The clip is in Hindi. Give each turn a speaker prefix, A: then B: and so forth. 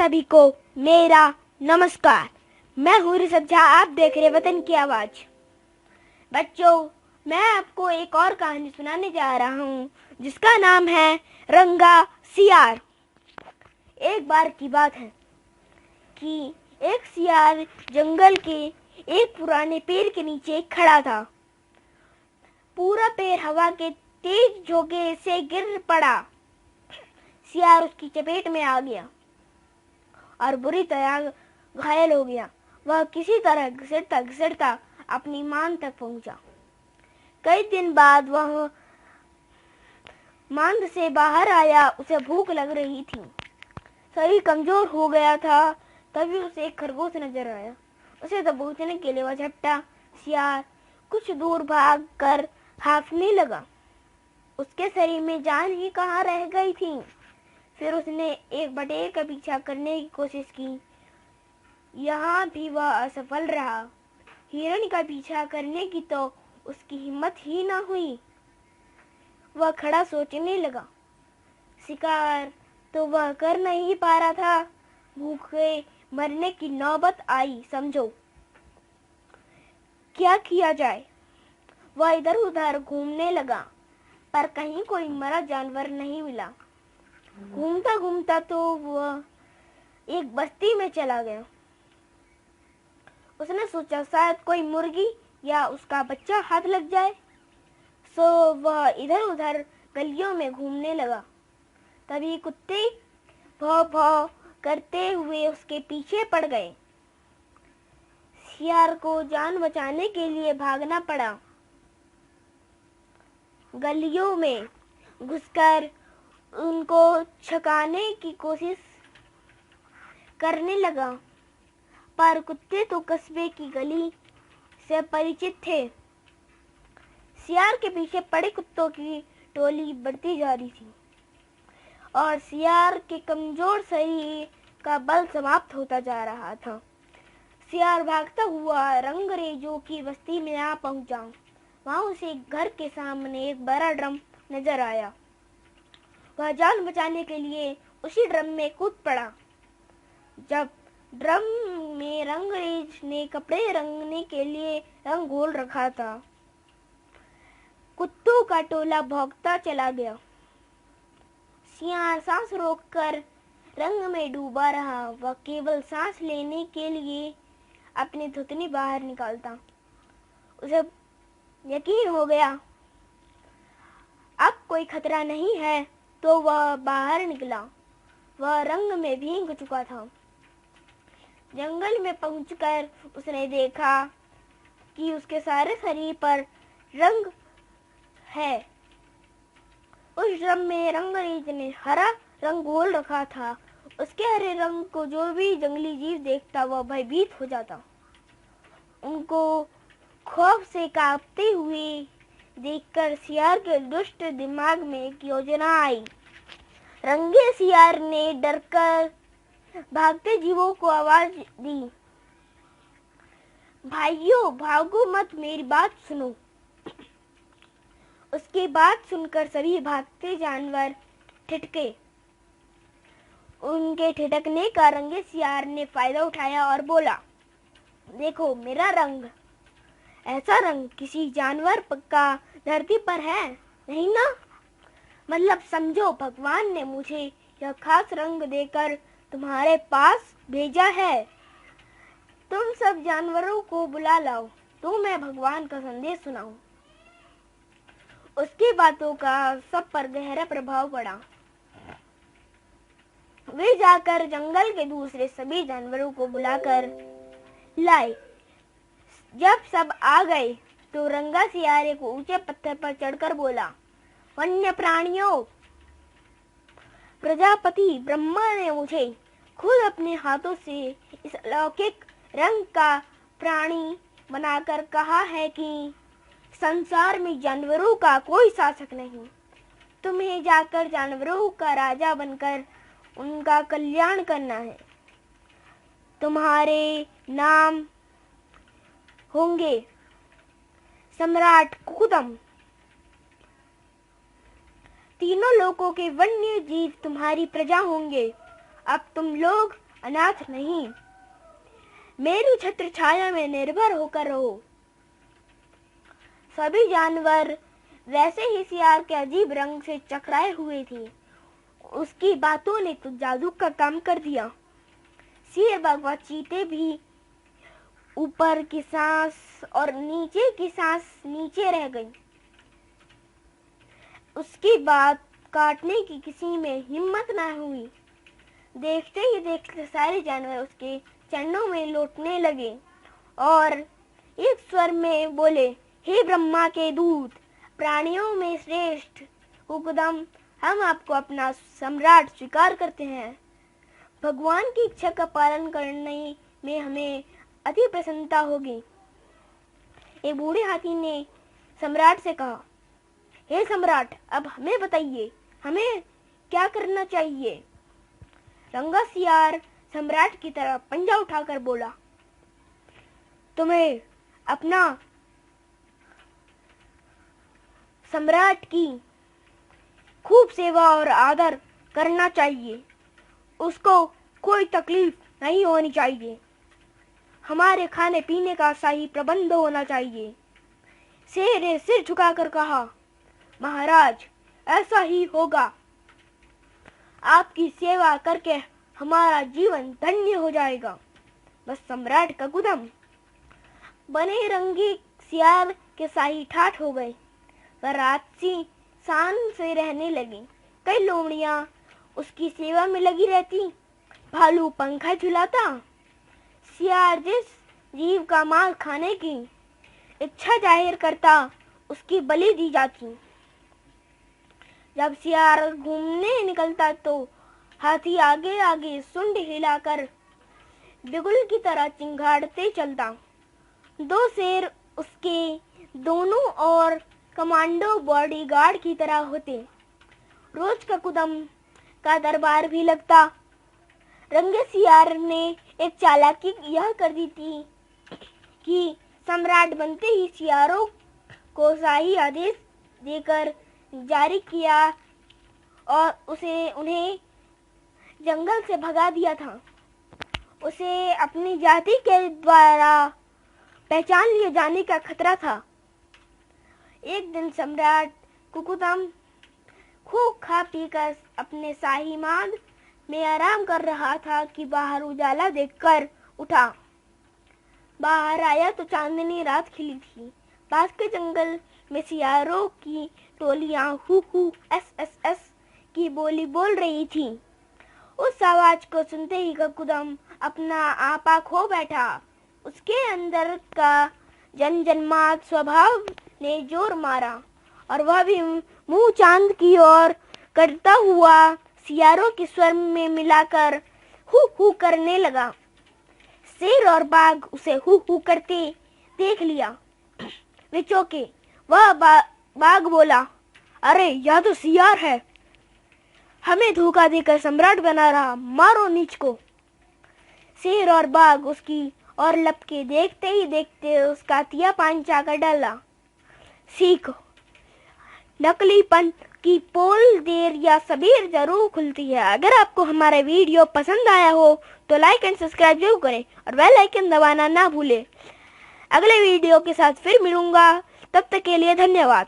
A: सभी को मेरा नमस्कार। मैं हूँ ऋषभ झा, आप देख रहे वतन की आवाज। बच्चों, मैं आपको एक और कहानी सुनाने जा रहा हूँ जिसका नाम है रंगा सियार। एक बार की बात है कि एक सियार जंगल के एक पुराने पेड़ के नीचे खड़ा था। पूरा पेड़ हवा के तेज झोंके से गिर पड़ा। सियार उसकी चपेट में आ गया और बुरी तरह घायल हो गया। वह किसी तरह घिसटता घिसटता अपनी मान तक पहुंचा। कई दिन बाद वह मांद से बाहर आया। उसे भूख लग रही थी, शरीर कमजोर हो गया था। तभी उसे एक खरगोश नजर आया। उसे दबोचने के लिए वह झपटा। सियार कुछ दूर भाग कर हांफने लगा। उसके शरीर में जान ही कहाँ रह गई थी। फिर उसने एक बटेर का पीछा करने की कोशिश की। यहाँ भी वह असफल रहा। हिरण का पीछा करने की तो उसकी हिम्मत ही न हुई। वह खड़ा सोचने लगा। शिकार तो वह कर नहीं पा रहा था। भूखे मरने की नौबत आई। समझो क्या किया जाए। वह इधर उधर घूमने लगा, पर कहीं कोई मरा जानवर नहीं मिला। घूमता घूमता तो वह एक बस्ती में चला गया। उसने सोचा शायद कोई मुर्गी या उसका बच्चा हाथ लग जाए। सो वह इधर उधर गलियों में घूमने लगा। तभी कुत्ते भौं भौं करते हुए उसके पीछे पड़ गए। सियार को जान बचाने के लिए भागना पड़ा। गलियों में घुसकर उनको छकाने की कोशिश करने लगा, पर कुत्ते तो कस्बे की गली से परिचित थे। सियार के पीछे पड़े कुत्तों की टोली बढ़ती जा रही थी और सियार के कमजोर शरीर का बल समाप्त होता जा रहा था। सियार भागता हुआ रंगरेजों की बस्ती में आ पहुंचा। वहां उसे घर के सामने एक बड़ा ड्रम नजर आया। वह जान बचाने के लिए उसी ड्रम में कूद पड़ा। जब ड्रम में रंगरेज ने कपड़े रंगने के लिए रंग घोल रखा था, कुत्तों का टोला भौंकता चला गया। सियार सांस रोककर रंग में डूबा रहा। वह केवल सांस लेने के लिए अपनी थुतनी बाहर निकालता। उसे यकीन हो गया अब कोई खतरा नहीं है, तो वह बाहर निकला। वह रंग में भीग चुका था। जंगल में पहुंचकर उसने देखा कि उसके सारे शरीर पर रंग है। उस ड्रम में रंगरेज ने हरा रंग घोल रखा था। उसके हरे रंग को जो भी जंगली जीव देखता वह भयभीत हो जाता। उनको खौफ से कांपते हुए देखकर सियार के दुष्ट दिमाग में एक योजना आई। रंगे सियार ने डरकर भागते जीवों को आवाज दी, भाइयों भागो मत, मेरी बात सुनो। उसकी बात सुनकर सभी भागते जानवर ठिठके। उनके ठिठकने का रंगे सियार ने फायदा उठाया और बोला, देखो मेरा रंग। ऐसा रंग किसी जानवर का धरती पर है नहीं ना। मतलब समझो, भगवान ने मुझे यह खास रंग देकर तुम्हारे पास भेजा है। तुम सब जानवरों को बुला लाओ तो मैं भगवान का संदेश सुनाऊं। उसकी बातों का सब पर गहरा प्रभाव पड़ा। वे जाकर जंगल के दूसरे सभी जानवरों को बुलाकर लाए। जब सब आ गए तो रंगा सियार एक ऊंचे पत्थर पर चढ़कर बोला, वन्य प्राणियों, प्रजापति ब्रह्मा ने मुझे खुद अपने हाथों से इस अलौकिक रंग का प्राणी बनाकर कहा है कि संसार में जानवरों का कोई शासक नहीं। तुम्हें जाकर जानवरों का राजा बनकर उनका कल्याण करना है। तुम्हारे नाम होंगे सम्राट कुकुदम। तीनों लोकों के वन्य जीव तुम्हारी प्रजा होंगे। अब तुम लोग अनाथ नहीं। मेरी छत्र छाया में निर्भर होकर रहो। सभी जानवर वैसे ही सियार के अजीब रंग से चकराए हुए थे। उसकी बातों ने तो जादू का काम कर दिया। शेर, बाघ व चीते भी ऊपर की सांस और नीचे की सांस नीचे रह गई। उसकी बात काटने की किसी में हिम्मत न हुई। देखते ही देखते सारे जानवर उसके चरणों में लौटने लगे और एक स्वर में बोले, हे ब्रह्मा के दूत, प्राणियों में श्रेष्ठ हुक्म, हम आपको अपना सम्राट स्वीकार करते हैं। भगवान की इच्छा का पालन करने में हमें अति प्रसन्नता होगी। एक बूढ़े हाथी ने सम्राट से कहा, हे सम्राट, अब हमें बताइए, हमें क्या करना चाहिए। रंगा सियार सम्राट की तरफ पंजा उठाकर बोला, तुम्हें अपना सम्राट की खूब सेवा और आदर करना चाहिए। उसको कोई तकलीफ नहीं होनी चाहिए। हमारे खाने पीने का सही प्रबंध होना चाहिए। शेर ने सिर झुकाकर कहा, महाराज, ऐसा ही होगा। आपकी सेवा करके हमारा जीवन धन्य हो जाएगा। बस सम्राट का गुदम। बने रंगी सियार के शाही ठाठ हो गए। वह राजसी शान से रहने लगी। कई लोमड़ियां उसकी सेवा में लगी रहती। भालू पंखा झुलाता। सियार जिस जीव का मांस खाने की इच्छा जाहिर करता, उसकी बलि दी जाती। जब सियार घूमने निकलता तो हाथी आगे आगे सुंड हिलाकर बिगुल की तरह चिंगाड़ते चलता। दो शेर उसके दोनों ओर कमांडो बॉडीगार्ड की तरह होते। रोज का कुदम का दरबार भी लगता। रंगे सियार ने एक चालाकी यह कर दी थी कि सम्राट बनते ही सियारों को शाही आदेश देकर जारी किया और उन्हें जंगल से भगा दिया था। उसे अपनी जाति के द्वारा पहचान लिए जाने का खतरा था। एक दिन सम्राट कुकुदम खूब खा पीकर अपने शाही माद में आराम कर रहा था कि बाहर उजाला देखकर उठा। बाहर आया तो चांदनी रात खिली थी। पास के जंगल में सियारों की टोलियां who who S S S की बोली बोल रही थी। उस आवाज को सुनते ही कुकुदम अपना आपा खो बैठा। उसके अंदर का जनजन्मात स्वभाव ने जोर मारा और वह भी मुंह चांद की ओर करता हुआ सियारों के स्वर में मिलाकर हु हु करने लगा। शेर और बाघ उसे हु हु करते देख लिया। वे चौंके। वह बाघ बोला, अरे यह तो सियार है, हमें धोखा देकर सम्राट बना रहा, मारो नीच को। शेर और बाघ उसकी और लपके। देखते ही देखते उसका तिया पांचा कर डाला। सीख, नकलीपन की पोल देर या सबेर जरूर खुलती है। अगर आपको हमारा वीडियो पसंद आया हो तो लाइक एंड सब्सक्राइब जरूर करें और बेल आइकन दबाना ना भूलें। अगले वीडियो के साथ फिर मिलूंगा, तब तक के लिए धन्यवाद।